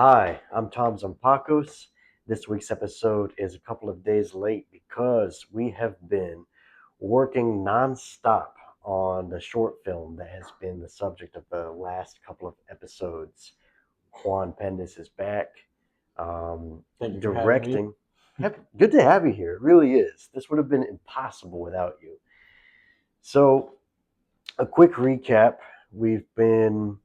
Hi, I'm Tom Zampakos. This week's episode is a couple of days late because we have been working nonstop on the short film that has been the subject of the last couple of episodes. Juan Pendis is back, Thank you for having me. directing. Good to have you here. It really is. This would have been impossible without you. So, a quick recap. We've been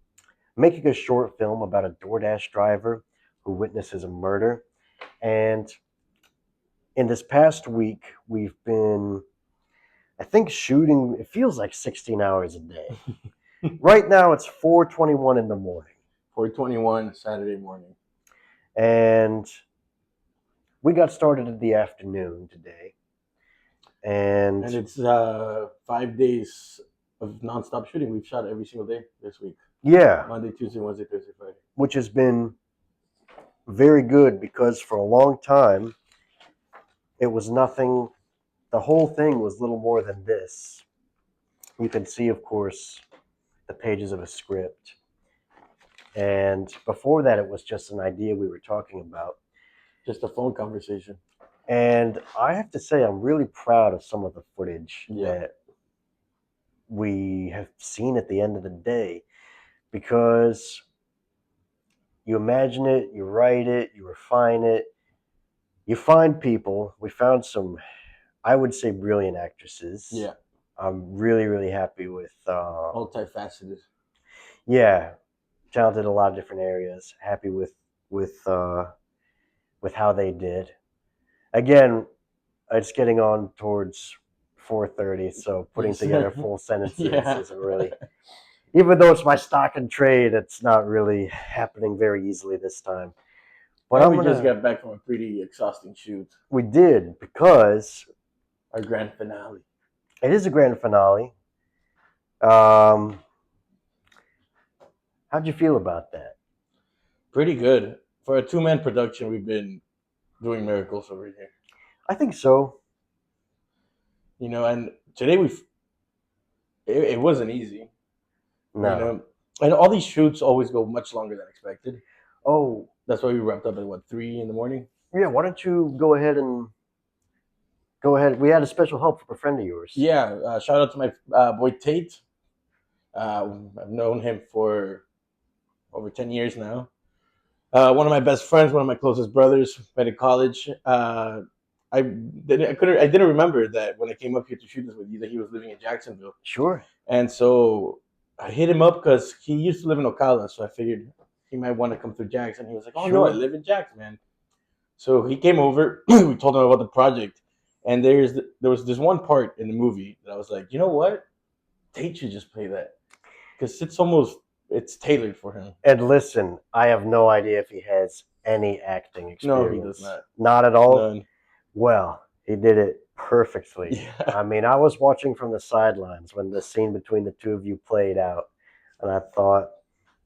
making a short film about a DoorDash driver who witnesses a murder. And in this past week, we've been, I think, shooting, it feels like 16 hours a day. Right now, it's 4:21 in the morning. 4:21 Saturday morning. And we got started in the afternoon today. And And it's 5 days of nonstop shooting. We've shot every single day this week. yeah, Monday, Tuesday, Wednesday, Thursday, Friday. which has been very good because for a long time, it was nothing, the whole thing was little more than this. You can see, of course, the pages of a script. And before that, it was just an idea we were talking about. Just a phone conversation. And I have to say, I'm really proud of some of the footage Yeah. that we have seen at the end of the day because you imagine it, you write it, you refine it, you find people. We found some, I would say, brilliant actresses. Yeah. I'm really, really happy with. Multifaceted. Yeah, talented in a lot of different areas. Happy with how they did. Again, it's getting on towards 4:30, so putting Yes. together full sentences Yeah. isn't really. Even though it's my stock and trade, it's not really happening very easily this time. But And I'm we just gonna. got back from a pretty exhausting shoot. We did because Our grand finale. it is a grand finale. Um, how'd you feel about that? Pretty good. For a two-man production, we've been doing miracles over here. I think so. And today it wasn't easy. No. And all these shoots always go much longer than expected. Oh, That's why we wrapped up at 3 in the morning. yeah. Why don't you go ahead and go ahead? We had a special help from a friend of yours. Yeah, shout out to my boy Tate. I've known him for over 10 years now. One of my best friends, one of my closest brothers, met in college. I didn't remember that when I came up here to shoot this with you that he was living in Jacksonville, Sure. and so I hit him up because he used to live in Ocala, so I figured he might want to come through Jackson. He was like, "Oh no, I Sure. live in Jackson, man." So he came over. We told him about the project, and there was this one part in the movie that I was like, you know what, Tate should just play that because it's tailored for him. And listen, I have no idea if he has any acting experience. No, he does not. Not at all. None. Well, he did it perfectly. Yeah. I mean, I was watching from the sidelines when the scene between the two of you played out, and I thought,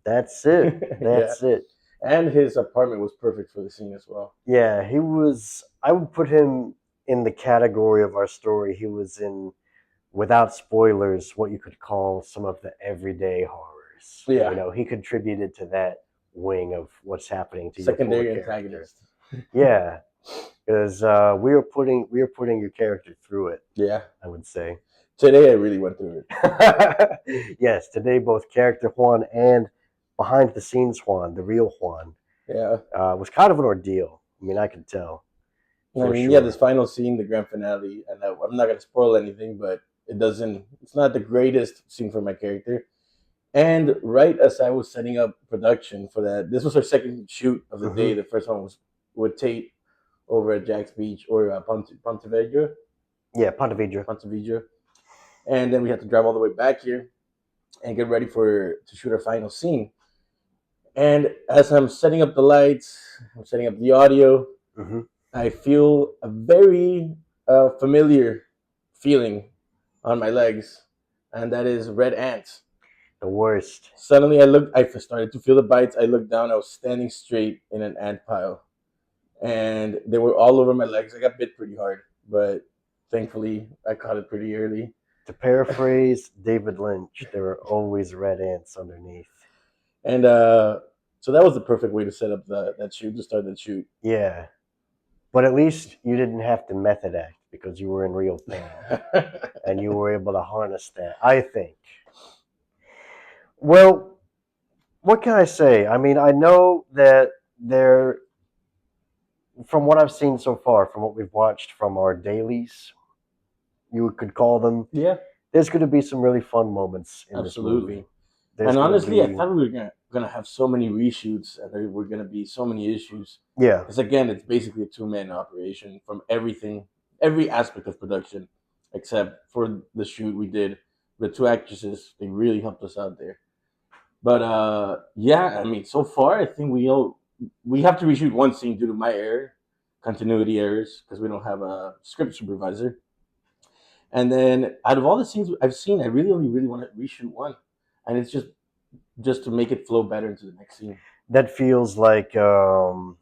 that's it. That's it. And his apartment was perfect for the scene as well. Yeah, he was. I would put him in the category of our story. He was in, without spoilers, what you could call some of the everyday horrors. Yeah. You know, he contributed to that wing of what's happening to Secondary your poor antagonist. Yeah, because we are putting your character through it. Yeah. I would say. Today I really went through it. Yes, today both character Juan and behind the scenes Juan, the real Juan, Yeah. was kind of an ordeal. I mean, I could tell. I mean, yeah, this final scene, the grand finale, and I'm not gonna spoil anything, but it's not the greatest scene for my character. And right as I was setting up production for that, this was our second shoot of the day. The first one was with Tate over at Jack's Beach or Ponte Vedra. Yeah, Ponte Vedra. Ponte Vedra. And then we had to drive all the way back here and get ready to shoot our final scene. And as I'm setting up the lights, I'm setting up the audio, I feel a very familiar feeling on my legs, and that is red ants. The worst. Suddenly, I started to feel the bites. I looked down. I was standing straight in an ant pile, and they were all over my legs. I got bit pretty hard, but thankfully, I caught it pretty early. To paraphrase David Lynch, there are always red ants underneath. And So that was the perfect way to set up that shoot, to start that shoot. Yeah. But at least you didn't have to method act because you were in real pain and you were able to harness that, I think. Well, what can I say? I mean, I know that there, from what I've seen so far, from what we've watched from our dailies, you could call them, Yeah, there's going to be some really fun moments in this movie. absolutely. There's And going to honestly, I be, thought we were gonna have so many reshoots, and there were gonna be so many issues. yeah, Because again, it's basically a two-man operation from everything, every aspect of production, except for the shoot we did. The two actresses, they really helped us out there. But yeah, I mean, so far I think we have to reshoot one scene due to my error, continuity errors, because we don't have a script supervisor. And then out of all the scenes I've seen, I really want to reshoot one, and it's just to make it flow better into the next scene. that feels like And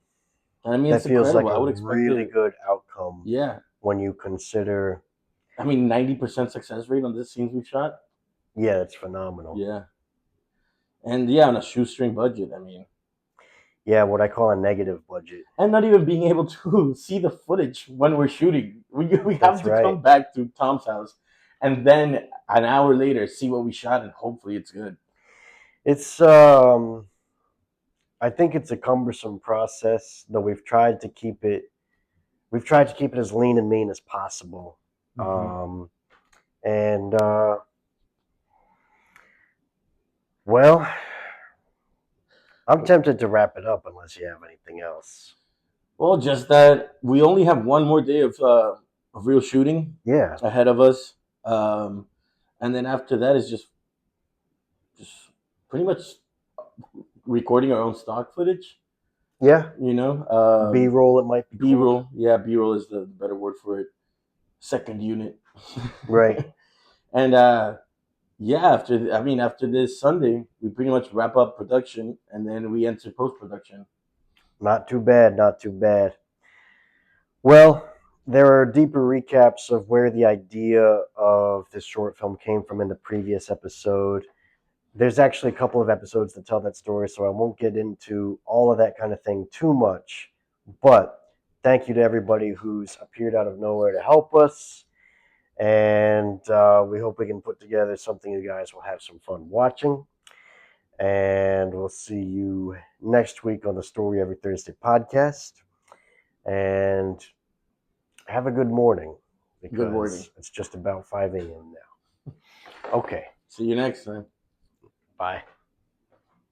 I mean, that it's feels like incredible. I a would expect really it. good outcome Yeah, when you consider, I mean, 90% success rate on the scenes we've shot. yeah, it's phenomenal. Yeah, and yeah, on a shoestring budget. I mean, Yeah, what I call a negative budget. and not even being able to see the footage when we're shooting. We That's have to right. come back to Tom's house, and then an hour later see what we shot, and hopefully it's good. It's I think it's a cumbersome process, though we've tried to keep it as lean and mean as possible. Mm-hmm. And well, I'm tempted to wrap it up unless you have anything else. Well, just that we only have one more day of real shooting Yeah. ahead of us, um, and then after that is just pretty much recording our own stock footage. Yeah. You know, B roll it might be B called. roll. Yeah, B roll is the better word for it. Second unit. Right. And yeah, after this Sunday, we pretty much wrap up production, and then we enter post production. Not too bad, not too bad. Well, there are deeper recaps of where the idea of this short film came from in the previous episode. There's actually a couple of episodes that tell that story, so I won't get into all of that kind of thing too much. But thank you to everybody who's appeared out of nowhere to help us. And we hope we can put together something you guys will have some fun watching. And we'll see you next week on the Story Every Thursday podcast. And have a good morning Good morning. because it's just about 5 a.m. now. Okay. See you next time. Bye.